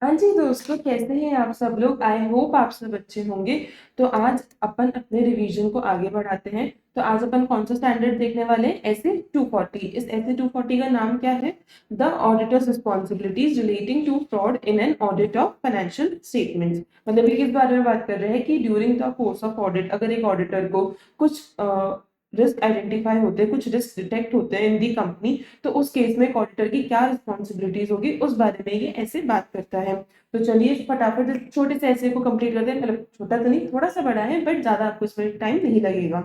हाँ जी दोस्तों, कैसे हैं आप सब लोग। आई होप आप सब अच्छे होंगे। तो आज अपन अपने रिवीजन को आगे बढ़ाते हैं। तो आज अपन कौन सा स्टैंडर्ड देखने वाले हैं? एसे 240। इस एसे 240 का नाम क्या है? The auditor's responsibilities relating to fraud in an audit of financial statements. मतलब ये किस बारे में बात कर रहे हैं कि during the course of audit अगर एक ऑडिटर को कुछ रिस्क आइडेंटिफाई होते हैं, कुछ रिस्क डिटेक्ट होते हैं इन दी कंपनी, तो उस केस में एक ऑडिटर की क्या रिस्पॉन्सिबिलिटीज होगी उस बारे में ये ऐसे बात करता है। तो चलिए फटाफट इस छोटे से ऐसे को कंप्लीट करते हैं। मतलब छोटा तो नहीं, थोड़ा सा बड़ा है, बट ज्यादा आपको इसमें टाइम नहीं लगेगा।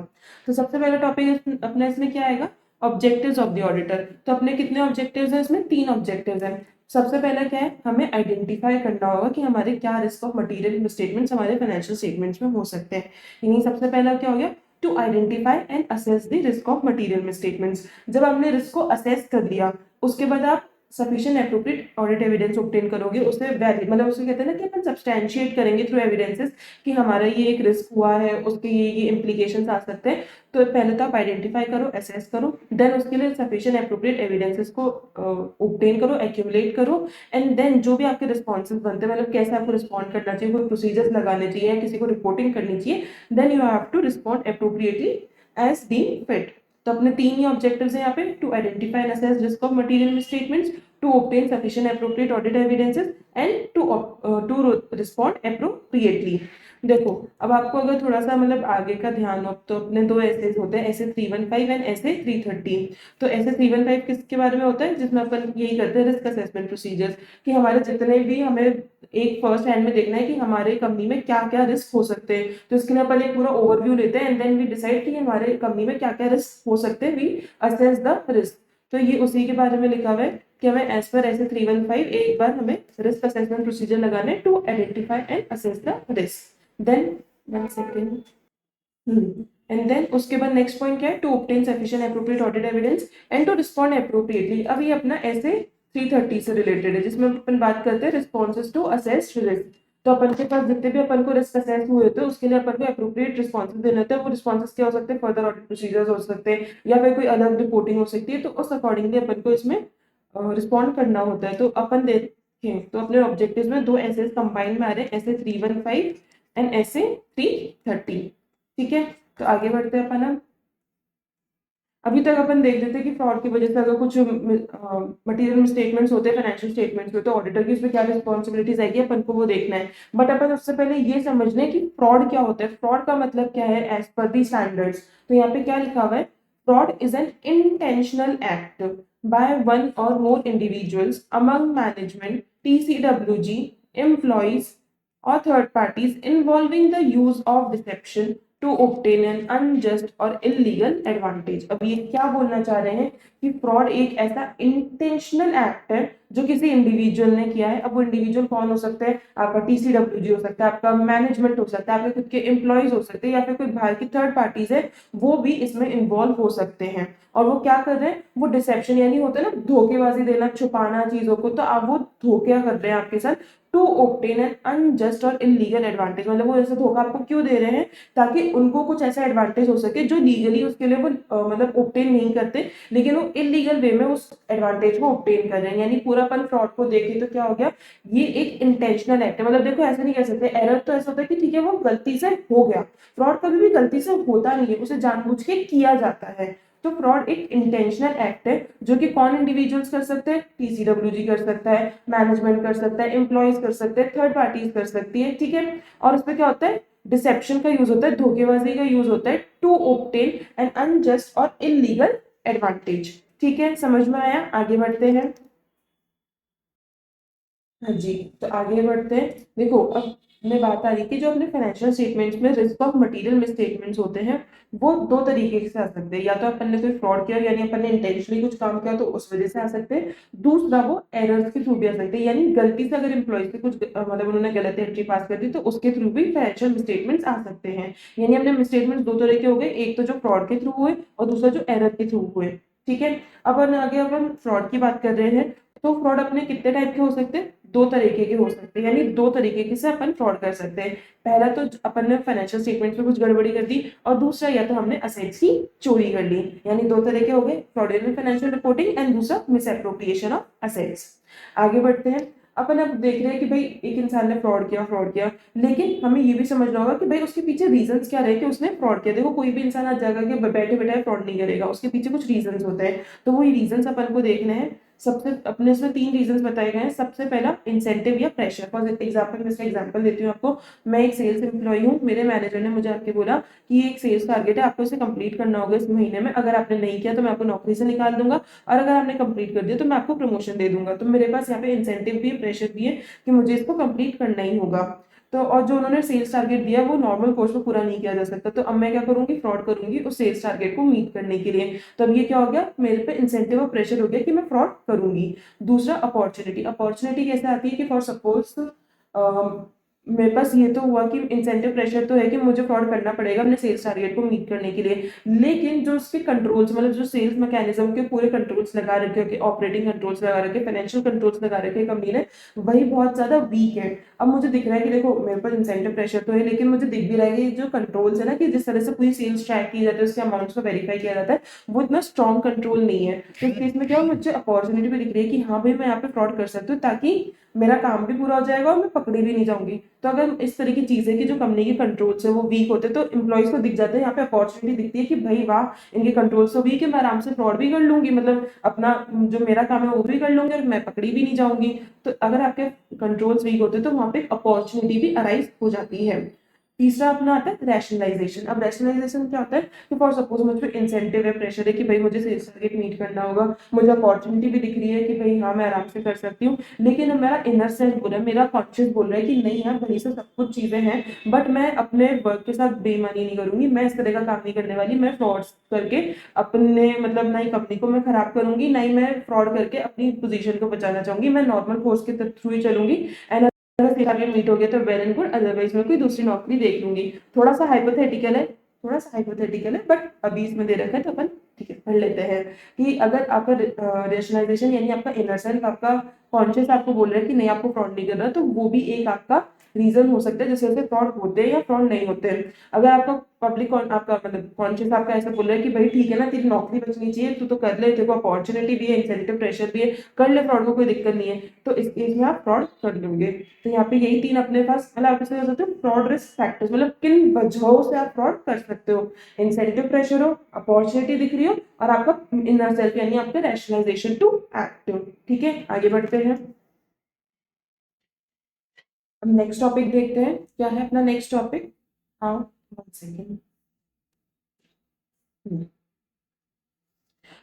तो सबसे पहला टॉपिक अपना इसमें क्या आएगा? Objectives of the auditor. तो अपने कितने ऑब्जेक्टिव्स हैं? इसमें 3 ऑब्जेक्टिव्स हैं। सबसे पहला क्या है? हमें आइडेंटिफाई करना होगा कि हमारे क्या रिस्क ऑफ मटेरियल स्टेटमेंट्स हमारे फाइनेंशियल स्टेटमेंट्स में हो सकते हैं। यानी सबसे पहला क्या हो गया? To identify and assess the risk of material misstatements. जब आपने रिस्क को असेस कर लिया, उसके बाद आप sufficient appropriate audit evidence obtain करोगे। उससे वैलिड मतलब उसको कहते हैं ना कि अपन सब्सटैंशिएट करेंगे थ्रू एविडेंसेस कि हमारा ये एक रिस्क हुआ है, उसके ये इम्प्लीकेशंस आ सकते हैं। तो पहले तो आप आइडेंटिफाई करो, असेस करो, देन उसके लिए सफिशिएंट एप्रोप्रिएट एविडेंसेस को ऑब्टेन करो, एक्यूमुलेट करो। एंड देन जो भी आपके रिस्पॉन्सेज बनते हैं, मतलब कैसे आपको रिस्पॉन्ड करना चाहिए, कोई प्रोसीजर्स लगाने चाहिए या किसी को रिपोर्टिंग करनी चाहिए, then you have to respond appropriately as deem fit. तो अपने 3 ही ऑब्जेक्टिव्स हैं यहाँ पे: to identify and assess risk of material statements, to obtain sufficient appropriate audit evidences and to respond appropriately। देखो, अब आपको अगर थोड़ा सा मतलब आगे का ध्यान हो तो अपने 2 एसेज होते हैं, एसे 315 एंड एसे 313। तो एसे 315 किसके बारे में होता है? जिसमें अपन यही करते हैं रिस्क असेसमेंट प्रोसीजर्स, कि हमारे जितने भी हमें एक फर्स्ट हैंड में देखना है कि हमारे कंपनी में क्या क्या रिस्क हो सकते हैं। तो इसके लिए अपन एक पूरा ओवरव्यू लेते हैं एंड देन वी डिसाइड कि हमारे कंपनी में क्या क्या रिस्क हो सकते हैं, वी असेस द रिस्क। तो ये उसी के बारे में लिखा हुआ है कि हमें एज पर ऐसे 315 एक बार हमें रिस्क असेसमेंट प्रोसीजर लगाने to identify and assess the risk. Then 1 second. And then उसके बाद नेक्स्ट पॉइंट क्या है? To obtain sufficient appropriate audit evidence and to respond appropriately. अब ये अपना ऐसे 330 से रिलेटेड है, जिसमें अपन बात करते हैं रिस्पॉन्सेज टू असेस रिस्क। तो अपन के पास जितने भी अपन को रिस्क असेस हुए होते हैं उसके लिए अपन को एप्रोप्रिएट रिस्पॉन्सेज देने होते हैं। वो रिस्पॉन्सेज क्या हो सकते हैं? फर्दर ऑडिट प्रोसीजर्स हो सकते हैं या फिर कोई अलग रिपोर्टिंग हो सकती है। तो उस अकॉर्डिंगली अपन को इसमें रिस्पॉन्ड करना होता है। तो अपन देखें तो अपने ऑब्जेक्टिव्स में 2 ऐसे कंबाइन में आ रहे हैं, ऐसे 315 एंड ऐसे 330। ठीक है, तो आगे बढ़ते हैं अपन। अब अभी तक अपन देख लेते हैं कि फ्रॉड की वजह से अगर कुछ मटेरियल स्टेटमेंट्स होते हैं फाइनेंशियल स्टेटमेंट्स में, तो ऑडिटर की इसमें क्या रिस्पॉन्सिबिलिटीज आएगी अपन को वो देखना है। बट अपन उससे पहले ये समझ लें कि फ्रॉड क्या होता है। फ्रॉड का मतलब क्या है एज पर दी स्टैंडर्ड्स? तो यहाँ पे क्या लिखा हुआ है? Fraud is an intentional act by one or more individuals among management, TCWG, employees or third parties involving the use of deception to obtain an unjust और illegal advantage। अब ये क्या बोलना चाह रहे हैं कि फ्रॉड एक ऐसा इंटेंशनल एक्ट है जो किसी इंडिविजुअल ने किया है। अब वो इंडिविजुअल कौन हो सकता है? आपका TCWG हो सकता है, आपका मैनेजमेंट हो सकता है, आपके खुद के एम्प्लॉयज हो सकते हैं, या फिर कोई बाहर की थर्ड पार्टीज है, वो भी इसमें इन्वॉल्व हो सकते हैं। और वो क्या कर रहे हैं? वो डिसेप्शन यानी होता है ना धोखेबाजी देना, छुपाना चीजों को। तो आप वो धोखा कर रहे हैं आपके साथ टू ऑब्टेन एन अनजस्ट और इलीगल एडवांटेज। मतलब वो ऐसा धोखा आपको क्यों दे रहे हैं? ताकि उनको कुछ ऐसा एडवांटेज हो सके जो लीगली उसके लिए वो मतलब ऑब्टेन नहीं करते, लेकिन वो इलीगल वे में उस एडवांटेज को ऑब्टेन कर रहे हैं। यानी पूरा अपन फ्रॉड को देखें तो क्या हो गया? ये एक इंटेंशनल एक्ट है। मतलब देखो, ऐसा नहीं कह सकते एरर तो ऐसा होता है कि ठीक है वो गलती से हो गया। फ्रॉड कभी भी गलती से होता नहीं है, उसे जानबूझ के किया जाता है। तो फ्रॉड एक इंटेंशनल एक्ट है जो कि कौन इंडिविजुअल्स कर सकते हैं? TCWG कर सकता है, मैनेजमेंट कर सकता है, एम्प्लॉयज कर सकते हैं, थर्ड पार्टीज कर सकती है। ठीक है, और उसमें क्या होता है? डिसेप्शन का यूज होता है, धोखेबाजी का यूज होता है टू ऑब्टेन एन अनजस्ट और इलीगल एडवांटेज। ठीक है, समझ में आया? आगे बढ़ते हैं। हाँ जी, तो आगे बढ़ते हैं। देखो, अब मैं बात आ रही कि जो अपने फाइनेंशियल स्टेटमेंट्स में रिस्क ऑफ मटेरियल मिसस्टेटमेंट्स होते हैं, वो 2 तरीके से आ सकते हैं। या तो अपन ने कोई फ्रॉड किया यानी अपन ने इंटेंशनली कुछ काम किया तो उस वजह से आ सकते हैं। दूसरा वो एरर्स के थ्रू भी आ सकते हैं, यानी गलती से अगर एम्प्लॉय से कुछ मतलब उन्होंने गलत एंट्री पास कर दी तो उसके थ्रू भी फाइनेंशियल मिसस्टेटमेंट्स आ सकते हैं। यानी अपने मिसस्टेटमेंट्स 2 तरह के हो गए, एक तो जो फ्रॉड के थ्रू हुए और दूसरा जो एरर के थ्रू हुए। ठीक है, अपन आगे अपन फ्रॉड की बात कर रहे हैं। तो फ्रॉड अपने कितने टाइप के हो सकते हैं? 2 तरीके के हो सकते हैं, यानी 2 तरीके के से अपन फ्रॉड कर सकते हैं। पहला तो अपन ने फाइनेंशियल स्टेटमेंट में कुछ गड़बड़ी कर दी, और दूसरा या तो हमने असेट्स की चोरी कर ली। यानी 2 तरीके हो गए, फ्रॉडुलेंट फाइनेंशियल रिपोर्टिंग एंड दूसरा मिस एप्रोप्रिएशन ऑफ असेट्स। आगे बढ़ते हैं। अपन अब देख रहे हैं कि भाई एक इंसान ने फ्रॉड किया, लेकिन हमें ये भी समझना होगा कि भाई उसके पीछे रीजंस क्या रहे कि उसने फ्रॉड किया। देखो कोई भी इंसान आज जगह के बैठे बैठे फ्रॉड नहीं करेगा, उसके पीछे कुछ रीजंस होते हैं, तो वही रीजंस अपन को देखने हैं। सबसे अपने इसमें 3 रीजंस बताए गए हैं। सबसे पहला इंसेंटिव या प्रेशर। फॉर एग्जाम्पल मैं इसका एग्जाम्पल देती हूँ आपको। मैं एक सेल्स एम्प्लॉय हूँ, मेरे मैनेजर ने मुझे आके बोला कि ये एक सेल्स टारगेट है, आपको इसे कंप्लीट करना होगा इस महीने में, अगर आपने नहीं किया तो मैं आपको नौकरी से निकाल दूंगा, और अगर आपने कंप्लीट कर दिया तो मैं आपको प्रमोशन दे दूंगा। तो मेरे पास यहाँ पे इंसेंटिव भी है, प्रेशर भी है कि मुझे इसको कंप्लीट करना ही होगा। तो और जो उन्होंने सेल्स टारगेट दिया वो नॉर्मल कोर्स में पूरा नहीं किया जा सकता, तो अब मैं क्या करूंगी, फ्रॉड करूंगी उस सेल्स टारगेट को मीट करने के लिए। तो अब ये क्या हो गया, मेरे पे इंसेंटिव और प्रेशर हो गया कि मैं फ्रॉड करूंगी। दूसरा अपॉर्चुनिटी। अपॉर्चुनिटी कैसे आती है कि फॉर सपोज मेरे पास ये तो हुआ कि इंसेंटिव प्रेशर तो है कि मुझे फ्रॉड करना पड़ेगा अपने सेल्स टारगेट को मीट करने के लिए, लेकिन जो उसके कंट्रोल्स, मतलब जो सेल्स मैकेनिज्म के पूरे कंट्रोल्स लगा रखे, ऑपरेटिंग कंट्रोल्स लगा रखे, फाइनेंशियल कंट्रोल्स लगा रखे कंपनी ने, वही बहुत ज्यादा वीक है। अब मुझे दिख रहा है कि देखो मेरे पास इंसेंटिव प्रेशर तो है, लेकिन मुझे दिख भी रहा है कि जो कंट्रोल्स है ना, कि जिस तरह से पूरी सेल्स ट्रैक की जाती है, उसके अमाउंट्स को वेरीफाई किया जाता है, वो इतना स्ट्रॉन्ग कंट्रोल नहीं है। तो इस केस में क्या मुझे अपॉर्चुनिटी भी दिख रही है कि हाँ भाई मैं यहाँ पे फ्रॉड कर सकती हूँ, ताकि मेरा काम भी पूरा हो जाएगा और मैं पकड़ी भी नहीं जाऊंगी। तो अगर इस तरह की चीजें कि जो कंपनी के कंट्रोल्स है वो वीक होते हैं, तो एम्प्लॉयज को दिख जाते हैं, यहाँ पे अपॉर्चुनिटी दिखती है कि भाई वाह इनके कंट्रोल्स तो वीक है, मैं आराम से फ्रॉड भी कर लूंगी, मतलब अपना जो मेरा काम है वो भी कर लूंगी और मैं पकड़ी भी नहीं जाऊंगी। तो अगर आपके कंट्रोल्स वीक होते हैं तो वहां पे अपॉर्चुनिटी भी अराइज हो जाती है। तीसरा अपना आता है रैशनलाइजेशन। अब रैशनलाइजेशन क्या होता है कि फॉर सपोज मुझे इंसेंटिव है, प्रेशर है कि भाई मुझे सेल्स टारगेट मीट करना होगा, मुझे अपॉर्चुनिटी भी दिख रही है कि भाई हाँ मैं आराम से कर सकती हूँ, लेकिन मेरा इनर सेल्फ बोल रहा है, मेरा कॉन्शियस बोल रहा है कि नहीं यार भले से सब कुछ चीजें हैं, बट मैं अपने वर्क के साथ बेईमानी नहीं करूंगी, मैं इस तरह का काम नहीं करने वाली, मैं फ्रॉड करके अपने मतलब ना ही कंपनी को मैं खराब करूंगी, ना ही मैं फ्रॉड करके अपनी पोजीशन को बचाना चाहूंगी, मैं नॉर्मल कोर्स के थ्रू ही चलूंगी। एंड अगर टारगेट मीट हो गया तो वेल एंड गुड, अदरवाइज मैं कोई दूसरी नौकरी देख लूंगी। थोड़ा सा हाइपोथेटिकल है, थोड़ा सा हाइपोथेटिकल है, बट अभी इसमें दे रखा है तो अपन ठीक है पढ़ लेते हैं कि अगर आपका रेशनलाइजेशन यानी आपका इनर सेल्फ, आपका कॉन्शियस आपको बोल रहा है कि नहीं आपको फ्रॉड नहीं करना, तो वो भी एक आपका रीजन हो सकता है जिससे वजह से फ्रॉड होते हैं या फ्रॉड नहीं होते हैं। अगर आपका पब्लिक आपका मतलब कॉन्शियस आपका ऐसा बोल रहा है कि भाई ठीक है ना तेरी नौकरी बचनी चाहिए, तू तो कर ले, तेरे को अपॉर्चुनिटी भी है, इंसेंटिव प्रेशर भी है, कर ले फ्रॉड को, कोई दिक्कत नहीं है, तो इस केस में आप फ्रॉड कर लोगे। तो यहाँ पे यही 3 अपने पास मतलब आप इसे कह सकते हो फ्रॉड रिस्क फैक्टर्स, मतलब किन वजहों से आप फ्रॉड कर सकते हो। इंसेंटिव प्रेशर हो, अपॉर्चुनिटी दिख रही हो, और आपका इनर सेल्फ यानी आपका रैशनलाइजेशन टू एक्ट। ठीक है आगे बढ़ते हैं। अब नेक्स्ट टॉपिक देखते हैं, क्या है अपना नेक्स्ट टॉपिक। हाँ 1 second.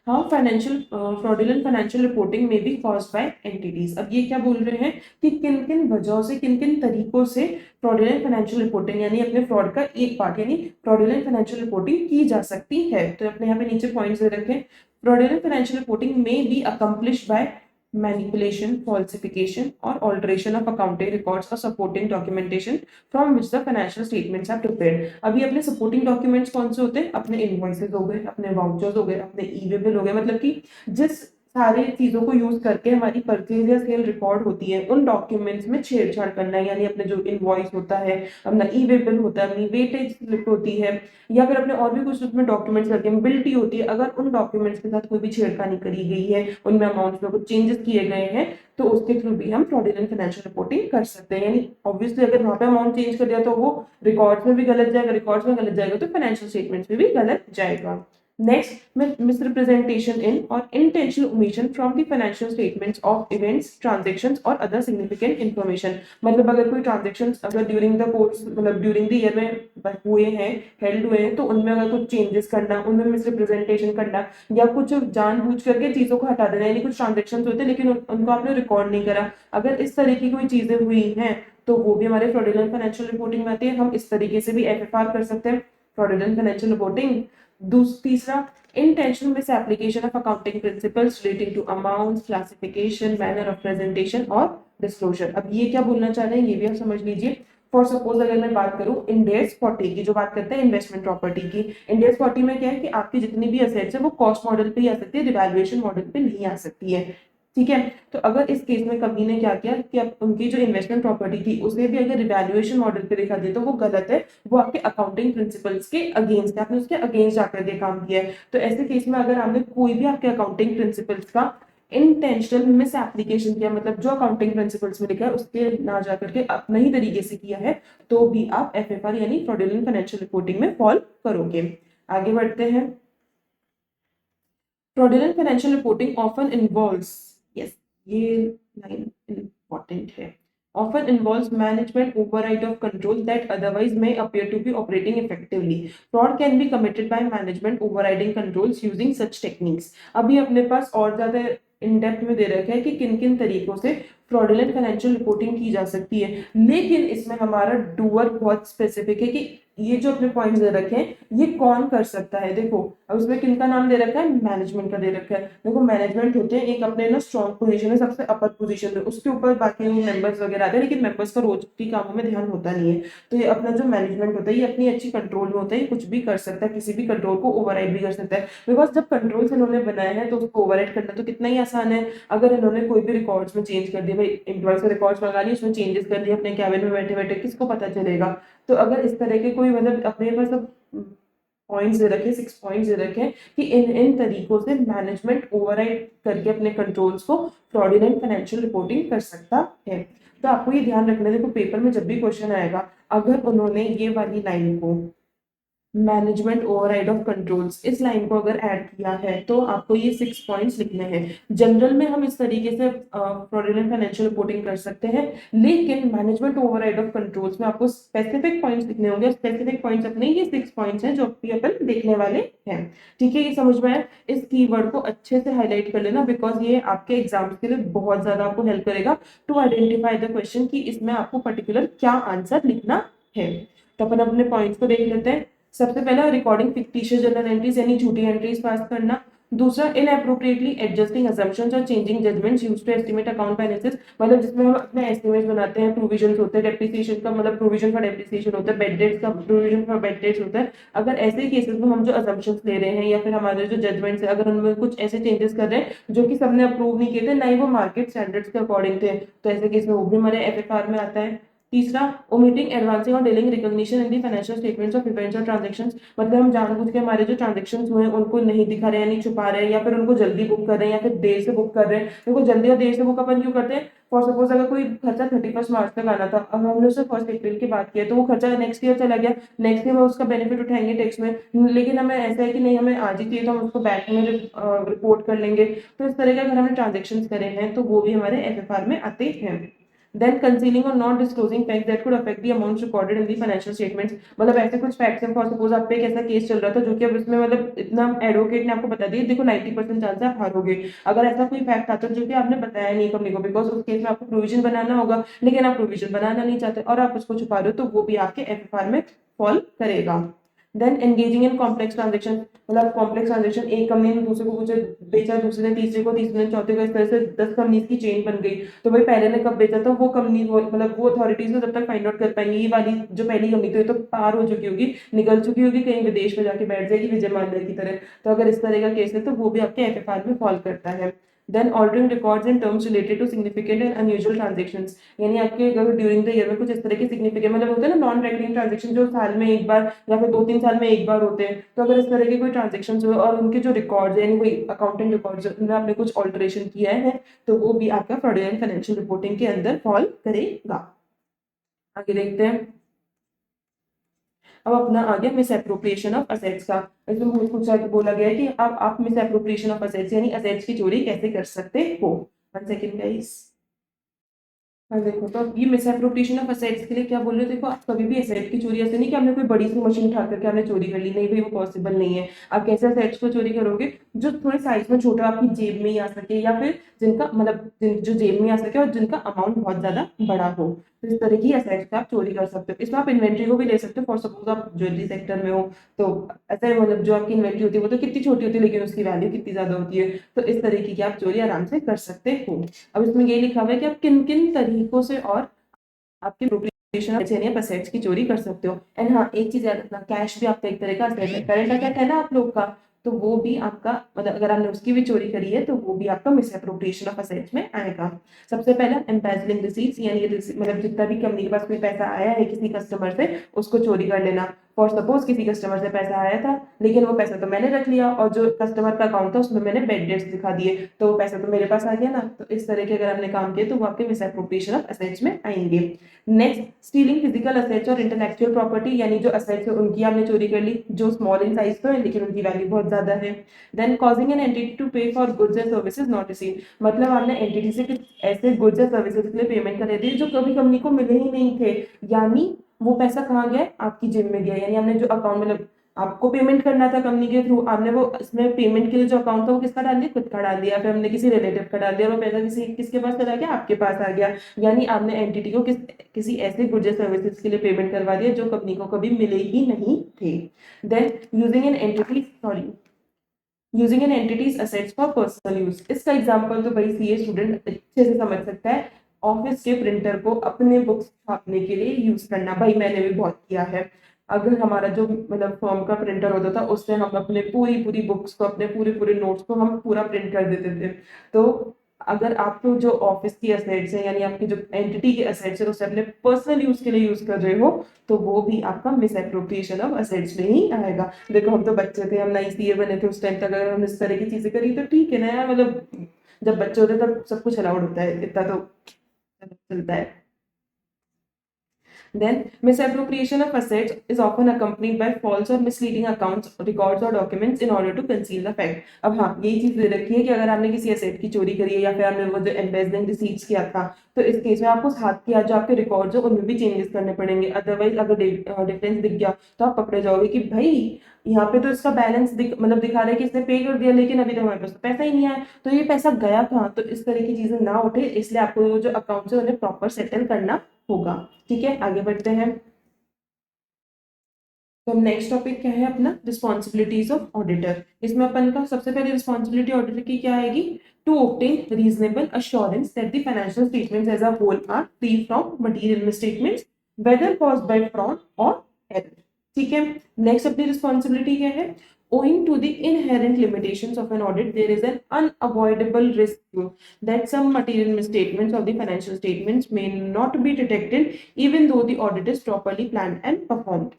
How financial fraudulent financial reporting में बी कॉज्ड बाय एंटिटीज। अब ये क्या बोल रहे हैं कि किन किन वजहों से, किन किन तरीकों से फ्रॉडुलेंट फाइनेंशियल रिपोर्टिंग यानी अपने फ्रॉड का एक पार्ट यानी फ्रॉडुलेंट फाइनेंशियल रिपोर्टिंग की जा सकती है। तो अपने यहाँ पे नीचे पॉइंट्स दे रखे हैं। फ्रॉडुलेंट फाइनेंशियल रिपोर्टिंग में be accomplished by manipulation, falsification, or alteration of accounting records or supporting documentation from which the financial statements are prepared। अभी अपने supporting documents कौन से होते हैं, अपने invoices हो गए, अपने vouchers हो गए, अपने ई-वे बिल हो गए, मतलब कि जिस सारी चीजों को यूज करके हमारी परचेज या सेल रिकॉर्ड होती है, उन डॉक्यूमेंट्स में छेड़छाड़ करना है, यानी अपने जो इनवॉइस होता है, अपना ई-वे बिल होता है, अपनी वेटेज स्लिप होती है, या फिर अपने और भी कुछ उसमें डॉक्यूमेंट्स लगे हैं, बिल्टी होती है, अगर उन डॉक्यूमेंट्स के साथ कोई भी छेड़खानी करी गई है, उनमें अमाउंट्स में कुछ चेंजेस किए गए हैं, तो उसके थ्रू भी हम फ्रॉडुलेंट फाइनेंशियल रिपोर्टिंग कर सकते हैं। यानी ऑब्वियसली अगर वहां पे अमाउंट चेंज कर दिया तो वो रिकॉर्ड्स में भी गलत जाएगा, रिकॉर्ड्स में गलत जाएगा तो फाइनेंशियल स्टेटमेंट्स में भी गलत जाएगा। Next misrepresentation in or intentional omission from the financial statements of events, transactions or other significant information। मतलब अगर कोई ट्रांजेक्शन्स अगर ड्यूरिंग द कोर्स मतलब ड्यूरिंग द ईयर में हुए हैं, हेल्ड हुए हैं, तो उनमें अगर कुछ चेंजेस करना, उनमें मिसरिप्रेजेंटेशन करना, या कुछ जानबूझ करके चीजों को हटा देना, यानी कुछ ट्रांजेक्शन्स होते हैं लेकिन उनको आपने रिकॉर्ड नहीं करा, अगर इस तरह की कोई चीजें हुई हैं तो वो भी हमारे फ्रॉडुलेंट फाइनेंशियल रिपोर्टिंग में आती है। हम इस तरीके से भी एफएफआर कर सकते हैं, फ्रॉडुलेंट फाइनेंशियल रिपोर्टिंग। तीसरा intentional misapplication of accounting principles relating to amounts, classification, manner of presentation और disclosure। अब ये क्या बोलना चाह रहे हैं ये भी आप समझ लीजिए। फॉर सपोज अगर मैं बात करूं इंडेस 40 की, जो बात करते हैं इन्वेस्टमेंट प्रॉपर्टी की, इंडेस 40 में क्या है कि आपकी जितनी भी असेट्स है वो कॉस्ट मॉडल पे ही आ सकती है, रिवैल्यूएशन मॉडल पे नहीं आ सकती है। ठीक है, तो अगर इस केस में कंपनी ने क्या किया कि अब उनकी जो इन्वेस्टमेंट प्रॉपर्टी थी उसे भी अगर रिवैल्यूएशन मॉडल पे दिखा दिया तो वो गलत है, वो आपके अकाउंटिंग प्रिंसिपल्स के अगेंस्ट है, आपने उसके अगेंस्ट जाकर के काम किया है। तो ऐसे केस में अगर आपने कोई भी आपके अकाउंटिंग प्रिंसिपल्स का इंटेंशनल मिस एप्लीकेशन किया, मतलब जो अकाउंटिंग प्रिंसिपल्स में लिखा है उसके ना जाकर के अपने ही तरीके से किया है, तो भी आप एफएफआर यानी फ्रॉडुलेंट फाइनेंशियल रिपोर्टिंग में फॉल करोगे। आगे बढ़ते हैं। Fraudulent financial reporting often involves, yes ये लाइन इंपॉर्टेंट है, often involves management override of control that otherwise may appear to be operating effectively. Fraud can be committed by management overriding controls using such techniques. अभी अपने पास और ज्यादा in depth में दे रखा है कि किन किन तरीकों से फ्रॉडुलेंट फाइनेंशियल रिपोर्टिंग की जा सकती है, लेकिन इसमें हमारा डूअर बहुत स्पेसिफिक है कि ये जो अपने पॉइंट्स दे रखे हैं ये कौन कर सकता है। देखो अब उसमें किन का नाम दे रखा है, मैनेजमेंट का दे रखा है। देखो मैनेजमेंट होते हैं एक अपने ना स्ट्रॉन्ग पोजीशन है, सबसे अपर पोजीशन में, उसके ऊपर बाकी मेंबर्स वगैरह आते हैं, लेकिन मेंबर्स का रोज की कामों में ध्यान होता नहीं है। तो ये अपना जो मैनेजमेंट होता है ये अपनी अच्छी कंट्रोल में होता है, ये कुछ भी कर सकता है, किसी भी कंट्रोल को ओवरराइड भी कर सकता है। बिकॉज जब कंट्रोल्स इन्होंने बनाए हैं तो उसको ओवरराइड करना तो कितना ही आसान है। अगर इन्होंने कोई भी रिकॉर्ड्स में चेंज कर दिया, भाई एम्प्लॉयज के रिकॉर्ड्स मंगा लिए उसमें चेंजेस कर दिए अपने कैबिन में बैठे बैठे, किसको पता चलेगा। तो अगर इस तरह के कोई मतलब अपने पास सब पॉइंट्स दे रखे, 6 पॉइंट्स दे रखे हैं कि इन इन तरीकों से मैनेजमेंट ओवरराइड करके अपने कंट्रोल्स को फ्रॉडुलेंट फाइनेंशियल रिपोर्टिंग कर सकता है। तो आपको ये ध्यान रखना है, देखो पेपर में जब भी क्वेश्चन आएगा, अगर उन्होंने ये वाली लाइन को मैनेजमेंट ओवरराइड ऑफ कंट्रोल्स इस लाइन को अगर ऐड किया है तो आपको ये 6 पॉइंट्स लिखने हैं। जनरल में हम इस तरीके से फ्रॉडुलेंट फाइनेंशियल रिपोर्टिंग कर सकते हैं, लेकिन मैनेजमेंट ओवरराइड ऑफ कंट्रोल्स में आपको स्पेसिफिक पॉइंट्स लिखने होंगे। स्पेसिफिक पॉइंट्स अपने ये 6 पॉइंट्स हैं जो भी अपन देखने वाले हैं। ठीक है, ये समझ में आया। इस कीवर्ड को अच्छे से हाईलाइट कर लेना, बिकॉज ये आपके एग्जाम्स के लिए बहुत ज्यादा आपको हेल्प करेगा टू आइडेंटिफाई द क्वेश्चन कि इसमें आपको पर्टिकुलर क्या आंसर लिखना है। तो अपन अपने पॉइंट्स को देख लेते हैं। सबसे पहला रिकॉर्डिंग फिक्टिशियस जनरल एंट्रीज यानी झूठी एंट्रीज पास करना। दूसरा इनएप्रोप्रिएटली एडजस्टिंग असम्पशंस और changing judgments used to estimate account balances, मतलब जिसमें हम अपने एस्टिमेट्स बनाते हैं, प्रोविजंस होते हैं, डेप्रिसिएशन का मतलब प्रोविजन फॉर डेप्रिसिएशन होता है, बेड डेट्स का प्रोविजन फॉर बेड डेट्स होता है। अगर ऐसे केसेस में हम जो असम्पशंस ले रहे हैं या फिर हमारे जो जजमेंट्स है अगर उनमें कुछ ऐसे चेंजेस कर रहे हैं जो कि सबने अप्रूव नहीं किए थे, ना ही वो मार्केट स्टैंडर्ड्स के अकॉर्डिंग थे, तो ऐसे केस में वो भी हमारे एफएफआर में आता है। तीसरा ओमिटिंग एडवांसिंग और delaying recognition in the financial statements of events और ट्रांजैक्शंस, मतलब हम जानबूझ के हमारे जो ट्रांजैक्शंस हुए हैं उनको नहीं दिखा रहे हैं, नहीं छुपा रहे हैं, या फिर उनको जल्दी बुक कर रहे हैं या फिर देर से बुक कर रहे हैं। देखो जल्दी और देर से बुक अपन क्यों करते हैं, फॉर सपोज अगर कोई खर्चा 31 मार्च तक आना था, अब हमने उससे 1 अप्रैल की बात की है तो वो खर्चा नेक्स्ट ईयर चला गया, नेक्स्ट ईयर में उसका बेनिफिट उठाएंगे टैक्स में, लेकिन हमें ऐसा है कि नहीं हमें आज ही चाहिए तो हम उसको बैंक में रिपोर्ट कर लेंगे। तो इस तरह के अगर हमने ट्रांजेक्शन करे हैं तो वो भी हमारे एफएफआर में आते हैं। Then concealing or not disclosing facts that could affect the amounts recorded in the financial statements, मतलब ऐसे कुछ फैक्ट्स हैं, फॉर सपोज आप पे एक ऐसा केस चल रहा था जो कि अब इसमें मतलब इतना एडवोकेट ने आपको बता दिया, देखो 90% चांस है आप हारोगे। अगर ऐसा कोई फैक्ट आता जो कि आपने बताया नहीं कंपनी को, बिकॉज उस केस में आपको प्रोविजन बनाना होगा, लेकिन आप प्रोविजन बनाना नहीं चाहते और आप उसको छुपा रहे हो, तो वो भी आपके एफएफआर में फॉल करेगा। Then engaging in complex transaction, मतलब कॉम्प्लेक्स ट्रांजेक्शन, एक कंपनी ने दूसरे को कुछ बेचा, दूसरे ने तीसरे को, तीसरे ने चौथे को, इस तरह से 10 कंपनीज की चेन बन गई। तो भाई पहले ने कब बेचा था वो कंपनी, मतलब वो अथॉरिटीज को जब तक फाइंड आउट कर पाएंगी ये वाली जो पहली कंपनी थी तो पार हो चुकी होगी, निकल चुकी होगी, कहीं विदेश में जाके बैठ जाएगी विजय माल्या की तरह। तो अगर इस तरह का केस है तो वो भी आपके एफएफआर में फॉल करता है। Then altering records in terms related to significant and unusual transactions, यानी आपके अगर ड्यूरिंग द ईयर में कुछ इस तरह के सिग्निफिकेंट मतलब होते हैं ना नॉन रेकरिंग ट्रांजेक्शन जो साल में एक बार या फिर 2-3 साल में एक बार होते हैं, तो अगर इस तरह के कोई ट्रांजेक्शन हुए और उनके जो रिकॉर्ड्स यानी कोई अकाउंटिंग रिकॉर्ड्स उनमें आपने कुछ ऑल्टरेशन किया है तो वो भी आपका फ्रॉडुलेंट फाइनेंशियल रिपोर्टिंग के अंदर फॉल करेगा। आगे देखते हैं। अब अपना आ गया मिस एप्रोप्रिएशन ऑफ असेट्स का। इसमें पूछा बोला गया है कि अब आप मिस एप्रोप्रिएशन ऑफ असेट्स यानी असेट्स की चोरी कैसे कर सकते हो। 1 सेकेंड गाइस। हाँ देखो, तो अब ये मिस एप्रोप्रिएशन ऑफ असेट्स के लिए क्या बोल रहे हो, देखो आप कभी भी असेट की चोरी ऐसे नहीं कि आपने कोई बड़ी सी मशीन उठा करके आपने चोरी कर ली, नहीं भाई वो पॉसिबल नहीं है। आप कैसे असेट्स को चोरी करोगे, जो थोड़े साइज में छोटा आपकी जेब में ही आ सके या फिर जिनका मतलब जो जेब में आ सके और जिनका अमाउंट बहुत ज्यादा बड़ा हो, तो इस तरह की असेट्स आप चोरी कर सकते हो। इसमें आप इन्वेंट्री को भी ले सकते हो, फॉर सपोज आप ज्वेलरी सेक्टर में हो तो ऐसा मतलब जो आपकी इन्वेंट्री होती है वो तो कितनी छोटी होती है लेकिन उसकी वैल्यू कितनी ज्यादा होती है, तो इस तरीके की आप चोरी आराम से कर सकते हो। अब इसमें ये लिखा हुआ है कि आप किन किन तरीकों से और आपकी एप्रोप्रिएशन ऑफ असेट्स की चोरी कर सकते हो। एंड हाँ एक चीज याद रखना, कैश भी आपका एक तरह का असेट है, करंट असेट है ना आप लोग का, तो वो भी आपका मतलब अगर आपने उसकी भी चोरी करी है तो वो भी आपका मिस एप्रोप्रिएशन ऑफ असेट्स में आएगा। सबसे पहला एम्बेजलिंग रिसीट्स, यानी मतलब जितना भी कंपनी के पास कोई पैसा आया है किसी कस्टमर से उसको चोरी कर लेना। फॉर सपोज किसी कस्टमर से पैसा आया था, लेकिन वो पैसा तो मैंने रख लिया और जो कस्टमर का अकाउंट था उसमें मैंने बैड डेट्स दिखा दिए, तो वो पैसा तो मेरे पास आ गया ना। तो इस तरह के अगर हमने काम किए तो वो आपके मिसएप्रोप्रिएशन ऑफ एसेट्स में आएंगे। नेक्स्ट, स्टीलिंग फिजिकल असेट्स और इंटेलेक्चुअल प्रॉपर्टी, यानी जो असेट्स है उनकी आपने चोरी कर ली, जो स्मॉल इन साइज तो है लेकिन उनकी वैल्यू बहुत ज्यादा है। Then causing an entity to pay for goods and services not received, मतलब आपने एंटिटी से कुछ ऐसे गुड्स या सर्विसेज के लिए पेमेंट कर दी जो कभी कंपनी को मिले ही नहीं थे, यानी वो पैसा कहाँ गया, आपकी जेब में गया। यानी हमने जो अकाउंट मतलब आपको पेमेंट करना था कंपनी के थ्रू, आपने वो इसमें पेमेंट के लिए जो अकाउंट था वो किसका डाल दिया, खुद का डाल दिया, फिर हमने किसी रिलेटिव का डाल दिया और वो पैसा किसके पास चला गया, आपके पास आ गया। यानी आपने एंटिटी को किसी ऐसे गुड्स या सर्विसेज के लिए पेमेंट करवा दिया जो कंपनी को कभी मिले ही नहीं थे। Then using an entity's assets for personal use, इसका एग्जांपल तो भाई सीए स्टूडेंट अच्छे से समझ सकता है। ऑफिस के प्रिंटर को अपने बुक्स छापने के लिए यूज करना, भाई मैंने भी बहुत किया है। अगर हमारा जो मतलब फॉर्म का प्रिंटर होता था उससे हम अपने पूरी पूरी बुक्स को, अपने पूरे पूरे नोट्स को हम पूरा प्रिंट कर देते थे। तो अगर आप तो जो ऑफिस की असेट्स है यानी आपकी जो एंटिटी के असेट्स है उसे अपने पर्सनल यूज के लिए यूज कर रहे हो तो वो भी आपका मिसएप्रोप्रिएशन ऑफ असेट्स में ही आएगा। देखो हम तो बच्चे थे, हम नई सीए बने थे, उस टाइम तक अगर हम इस तरह की चीजें करी तो ठीक है ना यार, मतलब जब बच्चे होते तब सब कुछ अलाउड होता है, इतना तो चलता है। Then, misappropriation of assets is often accompanied by false or misleading accounts, records or documents in order to conceal the fact. अब हाँ, यही चीज दे रखी है कि अगर आपने किसी एसेट की चोरी करी है या फिर आपने वो जो एम्बेजलिंग रिसीट्स किया था, तो इस केस में आपको हाथ के जो आपके रिकॉर्ड्स हो उनमें भी चेंजेस करने पड़ेंगे। अदरवाइज अगर डिफरेंस दिख गया तो आप पकड़े जाओगे कि भाई यहाँ पे तो इसका बैलेंस मतलब दिखा रहा है कि इसने पे कर दिया लेकिन अभी तो हमारे पास पैसा ही नहीं आया, तो ये पैसा गया कहाँ। तो इस तरह की चीजें ना उठे इसलिए आपको जो अकाउंट है उन्हें प्रॉपर सेटल करना होगा। ठीक है, आगे बढ़ते हैं। तो नेक्स्ट टॉपिक क्या है अपना, रिस्पॉन्सिबिलिटीज ऑफ ऑडिटर। इसमें अपन का सबसे पहले रिस्पॉन्सिबिलिटी ऑडिटर की क्या आएगी, to obtain reasonable assurance that the financial statements as a whole are free from material misstatements whether caused by fraud और एरर। ठीक है, नेक्स्ट अपनी रिस्पॉन्सिबिलिटी क्या है, owing to the inherent limitations of an audit there is an unavoidable risk that some material misstatements of the financial statements may not be detected even though the audit is properly planned and performed।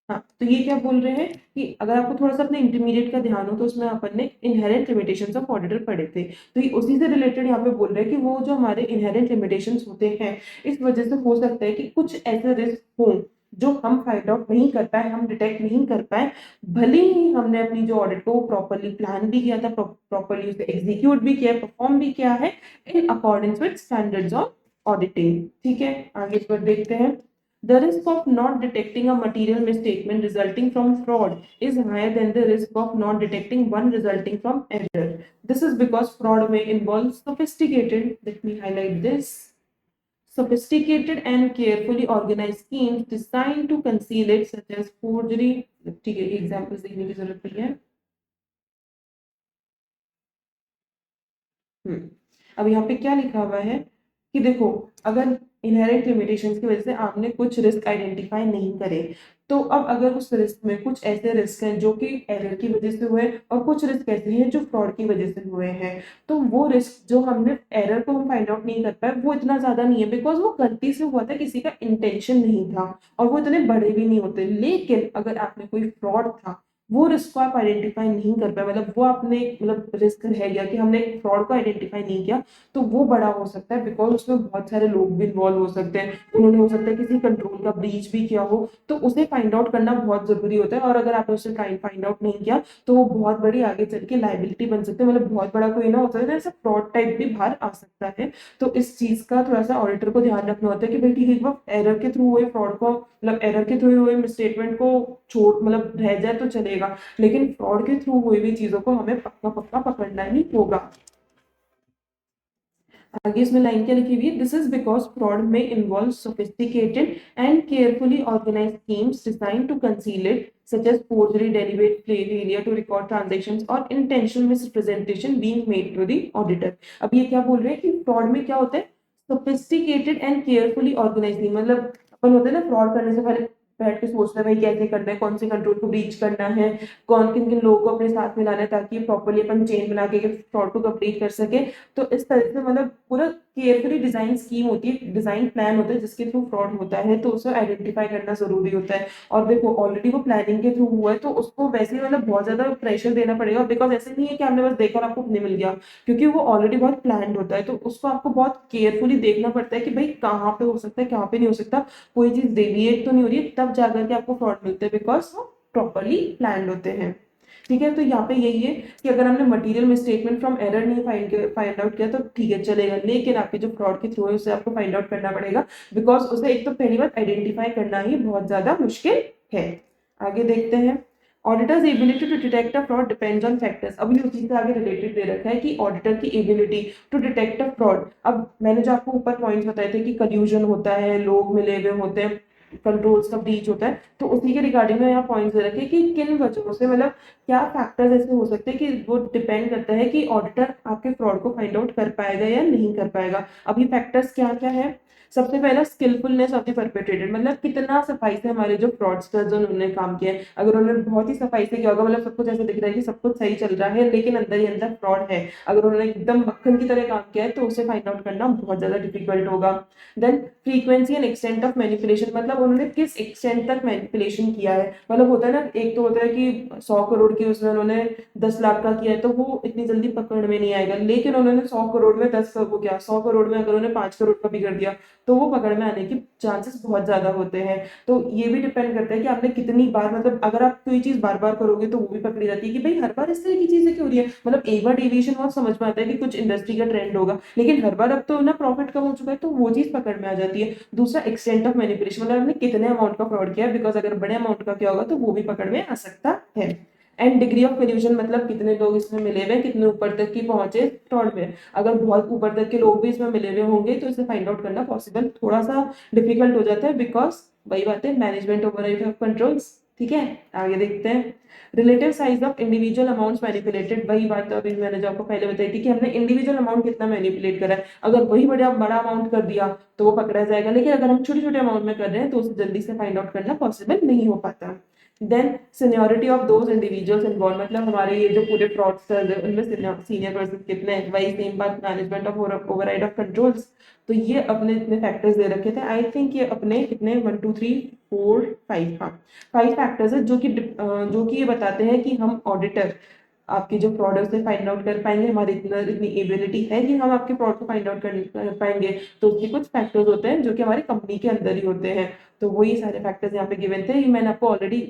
हाँ, तो ये क्या बोल रहे हैं कि अगर आपको थोड़ा सा अपने इंटरमीडिएट का ध्यान हो तो उसमें अपन ने इनहेरेंट लिमिटेशंस ऑफ ऑडिटर पढ़े थे, तो ये उसी से रिलेटेड यहाँ पे बोल रहे हैं कि वो जो हमारे इनहेरेंट लिमिटेशंस होते हैं इस वजह से हो सकता है कि कुछ ऐसे रिस्क हों जो हम फाइंड आउट नहीं कर पाए, हम डिटेक्ट नहीं कर पाए, भले ही हमने अपनी जो ऑडिट को प्रॉपरली प्लान भी किया था, प्रॉपरली उसे एग्जीक्यूट भी किया, परफॉर्म भी किया है in according with standards of auditing. ठीक है, आगे इस पर देखते हैं। The risk of not detecting a material misstatement resulting from fraud is higher than the risk of not detecting one resulting from error. This is because fraud may involve sophisticated, let me highlight this, sophisticated and carefully organized schemes designed to conceal it, such as forgery। ठीक है, examples देखने की जरूरत नहीं है। अब यहाँ पे क्या लिखा हुआ है कि देखो अगर इनहेरेंट लिमिटेशंस की वजह से आपने कुछ रिस्क आइडेंटिफाई नहीं करे, तो अब अगर उस रिस्क में कुछ ऐसे रिस्क हैं जो कि एरर की वजह से हुए और कुछ रिस्क ऐसे हैं जो फ्रॉड की वजह से हुए हैं, तो वो रिस्क जो हमने एरर को हम फाइंड आउट नहीं कर पाए वो इतना ज्यादा नहीं है बिकॉज वो गलती से हुआ था, किसी का इंटेंशन नहीं था और वो इतने बड़े भी नहीं होते। लेकिन अगर आपने कोई फ्रॉड था वो रिस्क को आप आइडेंटिफाई नहीं कर पाए, मतलब वो आपने मतलब रिस्क रह गया कि हमने फ्रॉड को आइडेंटिफाई नहीं किया, तो वो बड़ा हो सकता है बिकॉज उसमें बहुत सारे लोग भी इन्वॉल्व हो सकते हैं, उन्होंने हो सकता है किसी कंट्रोल का ब्रीच भी किया हो, तो उसे फाइंड आउट करना बहुत जरूरी होता है। और अगर आपने उसे फाइंड आउट नहीं किया तो वो बहुत बड़ी आगे चल के लाइबिलिटी बन सकती है, मतलब बहुत बड़ा कोई ना हो सकता है, ऐसा फ्रॉड टाइप भी बाहर आ सकता है। तो इस चीज का थोड़ा सा ऑडिटर को ध्यान रखना होता है कि भाई ठीक है, एक बार एरर के थ्रू हुए फ्रॉड को मतलब एरर के थ्रू हुए मिसस्टेटमेंट को छोड़ मतलब रह जाए तो चलेगा, लेकिन फ्रॉड के थ्रू हुई हुई चीजों को हमें पक्का पक्का पकड़ना ही होगा। आगे इसमें लाइन क्या लिखी हुई है, दिस इज बिकॉज फ्रॉड में involve sophisticated and carefully organised schemes design to conceal it such as forgery, deliberate failure to record transactions or intentional misrepresentation being made to the auditor. अब ये क्या बोल रहे हैं कि फ्रॉड में क्या होता है, सोफिस्टिकेटेड एंड केयरफुली ऑर्गेनाइज्ड, मतलब अपन होते हैं ना फ्रॉड करने से पहले बैठ के सोचते हैं भाई कैसे करना है, कौन से कंट्रोल को ब्रीच करना है, कौन किन किन लोगों को अपने साथ मिलाना है ताकि प्रॉपरली अपन चेन बना के फ्रॉड को कंप्लीट कर सके। तो इस तरह से मतलब पूरा केयरफुली डिजाइन स्कीम होती है, डिजाइन प्लान होता है जिसके थ्रू फ्रॉड होता है, तो उसे आइडेंटिफाई करना जरूरी होता है। और देखो ऑलरेडी वो प्लानिंग के थ्रू हुआ है तो उसको वैसे ही मतलब बहुत ज्यादा प्रेशर देना पड़ेगा, बिकॉज ऐसे नहीं है कि आपने बस देखा और आपको नहीं मिल गया, क्योंकि वो ऑलरेडी बहुत प्लान्ड होता है, तो उसको आपको बहुत केयरफुली देखना पड़ता है कि भाई कहाँ पे हो सकता है, कहाँ पे नहीं हो सकता, कोई चीज डेविएट तो नहीं हो रही है, तब जाकर के आपको फ्रॉड मिलते हैं, बिकॉज वो प्रॉपरली प्लान्ड होते हैं। ठीक है, तो यहाँ पे यही है कि अगर हमने मटेरियल मिसस्टेटमेंट फ्रॉम एरर नहीं फाइंड आउट किया तो ठीक है चलेगा, लेकिन आपके जो फ्रॉड के थ्रू है उसे आपको फाइंड आउट करना पड़ेगा, बिकॉज उसे एक तो पहली बार आइडेंटिफाई करना ही बहुत ज्यादा मुश्किल है। आगे देखते हैं, auditor's ability to detect a fraud depends on factors. अभी उसी से आगे रिलेटेड दे रखा है कि ऑडिटर की ability to detect a fraud. अब मैंने जो आपको ऊपर पॉइंट्स बताए थे कि कल्यूजन होता है, लोग मिले हुए होते हैं, कंट्रोल्स का ब्रीच होता है, तो उसी के रिगार्डिंग में यहाँ पॉइंट्स दे रखे कि किन वजहों से, मतलब क्या फैक्टर्स ऐसे हो सकते हैं कि वो डिपेंड करता है कि ऑडिटर आपके फ्रॉड को फाइंड आउट कर पाएगा या नहीं कर पाएगा। अब ये फैक्टर्स क्या क्या है? सबसे पहला स्किलफुलनेस ऑफ द परपेट्रेटर, मतलब कितना सफाई से हमारे जो फ्रॉडस्टर्स उन्होंने काम किया है। अगर उन्होंने बहुत ही सफाई से किया होगा, मतलब सब कुछ ऐसे दिख रहा है कि सब कुछ सही चल रहा है, लेकिन अंदर ही अंदर फ्रॉड है, अगर उन्होंने एकदम मक्खन की तरह काम किया है तो उसे फाइंड आउट करना बहुत ज्यादा डिफिकल्ट होगा। Then frequency and extent of manipulation, मतलब उन्होंने किस एक्सटेंट तक मैनिपुलेशन किया है। मतलब होता है ना, एक तो होता है कि 100 करोड़ की उसमें उन्होंने 10 लाख का किया है तो वो इतनी जल्दी पकड़ में नहीं आएगा, लेकिन उन्होंने 100 करोड़ में 10 वो क्या 100 करोड़ में अगर उन्होंने 5 करोड़ का भी कर दिया तो वो पकड़ में आने के चांसेस बहुत ज्यादा होते हैं। तो ये भी डिपेंड करता है कि आपने कितनी बार, मतलब अगर आप कोई चीज बार बार करोगे तो वो भी पकड़ी जाती है कि भाई हर बार इस तरह की चीजें क्यों हो रही है। मतलब एक बार डेविएशन बहुत समझ में आता है कि कुछ इंडस्ट्री का ट्रेंड होगा, लेकिन हर बार अब तो ना प्रॉफिट कम हो चुका है तो वो चीज पकड़ में आ जाती है। दूसरा एक्सटेंट ऑफ मैनिपुलेशन, मतलब आपने कितने अमाउंट का फ्रॉड किया है, बिकॉज अगर बड़े अमाउंट का किया होगा तो वो भी पकड़ में आ सकता है। एंड डिग्री ऑफ कल्यूजन, मतलब कितने लोग इसमें मिले हुए हैं, कितने ऊपर तक की पहुंचे फ्रॉड में। अगर बहुत ऊपर तक के लोग भी इसमें मिले हुए होंगे तो इसे फाइंड आउट करना पॉसिबल थोड़ा सा डिफिकल्ट हो जाता है, बिकॉज वही बात है, मैनेजमेंट ओवरराइड ऑफ कंट्रोल्स। ठीक है, आगे देखते हैं, relative size of individual amounts manipulated. वही बात तो अभी मैंने जो आपको पहले बताई थी कि हमने इंडिविजुअल अमाउंट कितना मैनिपुलेट करा है, अगर वही बड़ा बड़ा अमाउंट कर दिया तो वो पकड़ा जाएगा, लेकिन अगर हम छोटे छोटे अमाउंट में कर रहे हैं तो उसे जल्दी से फाइंड आउट करना पॉसिबल नहीं हो पाता। Then seniority of those individuals involved, मतलब हमारे ये जो पूरे फ्रॉडस्टर्स है उनमें सीनियर पर्सन कितने हैं। वही सेम बात management of override of controls. तो ये अपने इतने फैक्टर्स दे रखे थे, आई थिंक ये अपने कितने 1 2 3 4 5, हाँ 5 फैक्टर्स है जो कि ये बताते हैं कि हम ऑडिटर आपकी जो फ्रॉड है उसे फाइंड आउट कर पाएंगे, हमारी इतनी एबिलिटी है कि हम आपके फ्रॉड को फाइंड आउट कर पाएंगे। तो उसके कुछ फैक्टर्स होते हैं जो कि हमारी कंपनी के अंदर ही होते हैं। तो वही सारे फैक्टर्स यहाँ पे गिवन थे, ये मैंने आपको ऑलरेडी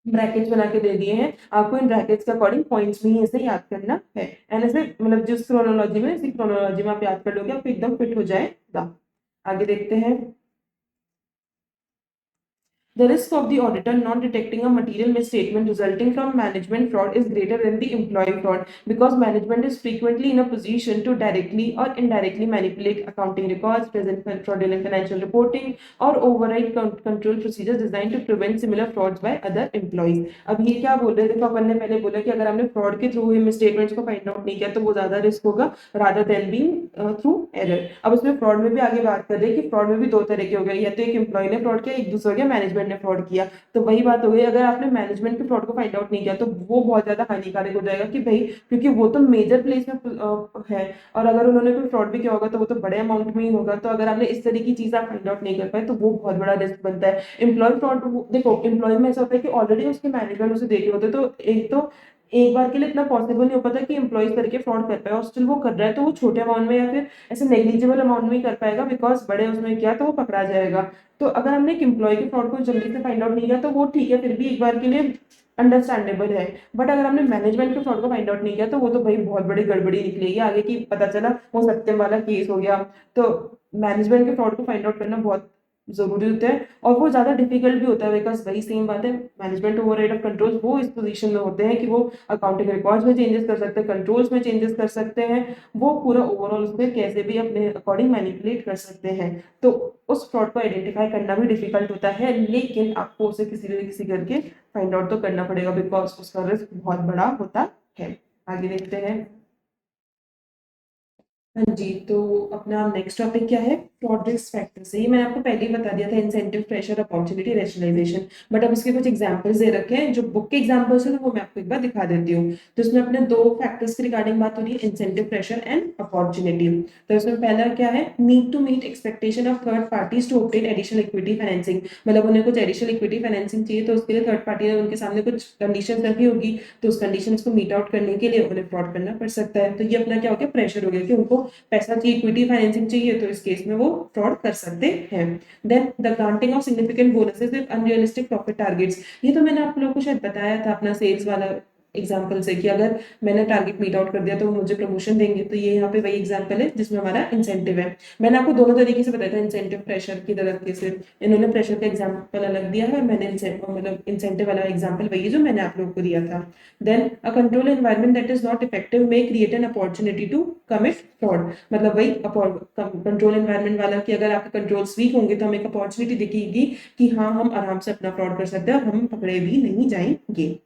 ब्रैकेट्स बना के दे दिए हैं, आपको इन ब्रैकेट्स के अकॉर्डिंग पॉइंट्स में ही ऐसे याद करना है। एंड ऐसे मतलब जिस क्रोनोलॉजी में इसी क्रोनोलॉजी में आप याद कर लोगे आपको एकदम फिट हो जाएगा। आगे देखते हैं, the risk of the auditor not detecting a material misstatement resulting from management fraud is greater than the employee fraud, because management is frequently in a position to directly or indirectly manipulate accounting records, present fraudulent financial reporting, or override control procedures designed to prevent similar frauds by other employees. अब ये क्या बोल रहे हैं, देखो अपन ने पहले बोला कि अगर हमने फ्रॉड के थ्रू ही मिसस्टेटमेंट्स को फाइंड आउट नहीं किया तो वो ज्यादा रिस्क होगा rather than being through error. अब उसमें फ्रॉड में भी आगे बात कर रहे हैं कि फ्रॉड में भी दो तरह के हो गए, या तो एक एम्प्लॉय ने फ्रॉड किया, एक दूसरा हो गया मैनेजमेंट ने फ्रॉड किया। तो वही बात हो गई, अगर आपने मैनेजमेंट के फ्रॉड को फाइंड आउट नहीं किया तो वो बहुत ज्यादा हानिकारक हो जाएगा कि भाई, क्योंकि वो तो मेजर प्लेस में है, और अगर उन्होंने कोई फ्रॉड भी किया होगा तो वो तो बड़े अमाउंट में ही होगा। तो अगर आपने इस तरह की चीज आप फाइंड आउट नहीं कर पाए तो वो बहुत बड़ा रिस्क बनता है। एम्प्लॉय फ्रॉड, देखो एम्प्लॉय में ऐसा होता है कि ऑलरेडी उसके मैनेजमेंट उसे देखे होते हैं, तो एक बार के लिए इतना पॉसिबल नहीं हो पाता कि एम्प्लॉय करके फ्रॉड कर पाए, और स्टिल वो कर रहा है तो वो छोटे अमाउंट में या फिर ऐसे नेग्लिजिबल अमाउंट में ही कर पाएगा, बिकॉज बड़े उसमें किया तो वो पकड़ा जाएगा। तो अगर हमने एक एम्प्लॉय के फ्रॉड को जल्दी से फाइंड आउट नहीं किया तो वो ठीक है, फिर भी एक बार के लिए अंडरस्टैंडेबल है। बट अगर हमने मैनेजमेंट के फ्रॉड को फाइंड आउट नहीं किया तो वो तो भाई बहुत बड़ी गड़बड़ी निकलेगी आगे की, पता चला वो सत्यम वाला केस हो गया। तो मैनेजमेंट के फ्रॉड को फाइंड आउट करना बहुत जरूरी होता है, और वो ज्यादा डिफिकल्ट भी होता है, बिकॉज वही सेम बात है, मैनेजमेंट ओवरराइड ऑफ कंट्रोल्स वो इस पोजीशन में होते हैं कि वो अकाउंटिंग रिकॉर्ड्स में चेंजेस कर सकते हैं, कंट्रोल्स में चेंजेस कर सकते हैं, वो पूरा ओवरऑल उसमें कैसे भी अपने अकॉर्डिंग मैनिपुलेट कर सकते हैं। तो उस फ्रॉड को आइडेंटिफाई करना भी डिफिकल्ट होता है, लेकिन आपको उसे किसी न किसी करके फाइंड आउट तो करना पड़ेगा, बिकॉज उसका रिस्क बहुत बड़ा होता है। आगे देखते हैं, हाँ जी, तो अपना नेक्स्ट टॉपिक क्या है? फ्रॉड रिस्क फैक्टर्स है, ये मैंने आपको पहले ही बता दिया था, incentive, pressure, opportunity, rationalisation. But अब उसके कुछ एग्जांपल्स दे रखे हैं जो बुक के एग्जांपल्स हैं, तो वो मैं आपको एक बार दिखा देती हूँ। तो इसमें अपने दो फैक्टर्स के रिगार्डिंग बात हो रही है, इंसेंटिव, प्रेशर एंड अपॉर्चुनिटी। तो इसमें पहला क्या है, need to meet expectation of third parties to obtain additional equity financing. मतलब उन्हें कुछ एडिशनल इक्विटी फाइनेंसिंग चाहिए, तो उसके लिए थर्ड पार्टी ने उनके सामने कुछ कंडीशन रखी होगी, तो उस कंडीशन को मीट आउट करने के लिए उन्हें फ्रॉड करना पड़ सकता है। तो ये अपना क्या हो गया, प्रेशर हो गया कि उनको पैसा चाहिए, इक्विटी फाइनेंसिंग चाहिए, तो इस केस में वो फ्रॉड कर सकते हैं। Then the granting of significant bonuses with unrealistic profit targets. ये तो मैंने आप लोगों को शायद बताया था अपना सेल्स वाला एग्जाम्पल से, कि अगर मैंने टारगेट मीट आउट कर दिया तो मुझे प्रमोशन देंगे। तो ये यहाँ पे वही एग्जाम्पल है जिसमें हमारा इंसेंटिव है। मैंने आपको दोनों तरीके से बताया था, इंसेंटिव प्रेशर की तरीके से। इन्होंने प्रेशर का एग्जाम्पल अलग दिया है और मैंने मतलब इंसेंटिव वाला एग्जाम्पल वही है जो मैंने आप लोगों को दिया था। Then a control environment that is not effective may create an opportunity to commit fraud. मतलब वही कंट्रोल एनवायरमेंट वाला, कि अगर आपके कंट्रोल्स वीक होंगे तो हमें एक अपॉर्चुनिटी दिखेगी कि हाँ, हम आराम से अपना फ्रॉड कर सकते हैं और हम पकड़े भी नहीं जाएंगे।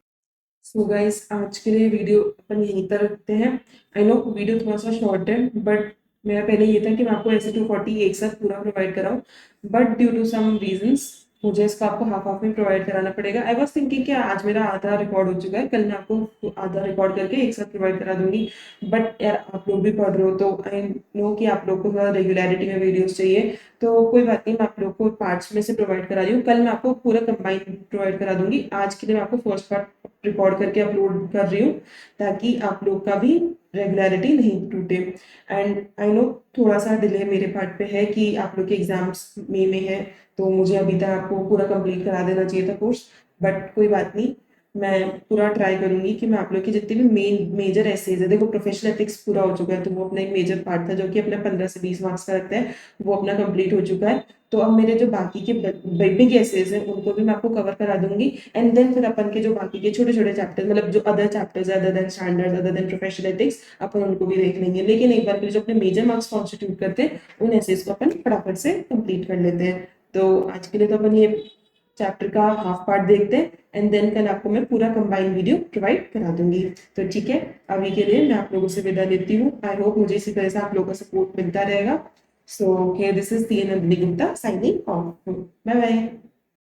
सो गाइस, आज के लिए वीडियो अपन यहीं पर रखते हैं। आई नो वीडियो थोड़ा सा शॉर्ट है, बट मेरा पहले ये था कि मैं आपको ऐसे 240 एक साथ पूरा प्रोवाइड कराऊं, but due to some reasons मुझे इसको आपको हाफ हाफ में प्रोवाइड कराना पड़ेगा। आई वॉज थिंकिंग कि आज मेरा आधा रिकॉर्ड हो चुका है, कल मैं आपको आधा रिकॉर्ड करके एक साथ प्रोवाइड करा दूंगी। बट यार, आप लोग भी पढ़ रहे हो, तो आई नो कि आप लोग को थोड़ा रेगुलरिटी में वीडियोस चाहिए। तो कोई बात नहीं, मैं आप लोग को पार्ट्स में से प्रोवाइड करा रही हूँ, कल मैं आपको पूरा कंबाइन प्रोवाइड करा दूंगी। आज के लिए मैं आपको फर्स्ट पार्ट रिकॉर्ड करके अपलोड कर रही हूँ, ताकि आप लोग का भी रेगुलरिटी नहीं टूटे। एंड आई नो थोड़ा सा डिले मेरे पार्ट पे है कि आप लोग के एग्जाम्स मई में है, तो मुझे अभी तक आपको पूरा कंप्लीट करा देना चाहिए था कोर्स। बट कोई बात नहीं, मैं पूरा ट्राई करूंगी कि मैं आप लोग के जितने भी मेजर एसेज है, देखो प्रोफेशनल एथिक्स पूरा हो चुका है, तो वो अपना एक मेजर पार्ट था जो कि अपना 15 से 20 मार्क्स का रखता है, वो अपना कंप्लीट हो चुका है। तो अब मेरे जो बाकी के बिग एसेज हैं उनको भी मैं आपको कवर करा दूंगी। एंड देन फिर अपन के जो बाकी के छोटे छोटे चैप्टर, मतलब जो अदर चैप्टर्स है other than standard, other than professional ethics, अपन उनको भी देख लेंगे। लेकिन एक बार फिर जो अपने मेजर मार्क्स कॉन्स्टिट्यूट करते हैं उन एसेज को अपन फटाफट से कंप्लीट कर लेते हैं। तो आज के लिए तो अपन ये चैप्टर का हाफ पार्ट देखते हैं, एंड देन कल आपको मैं पूरा कंबाइंड वीडियो प्रोवाइड करा दूंगी। तो ठीक है, अभी के लिए मैं आप लोगों से विदा लेती हूँ। आई होप मुझे इसी तरह से आप लोगों का सपोर्ट मिलता रहेगा। So this is C Nandini Gupta signing off. Bye bye.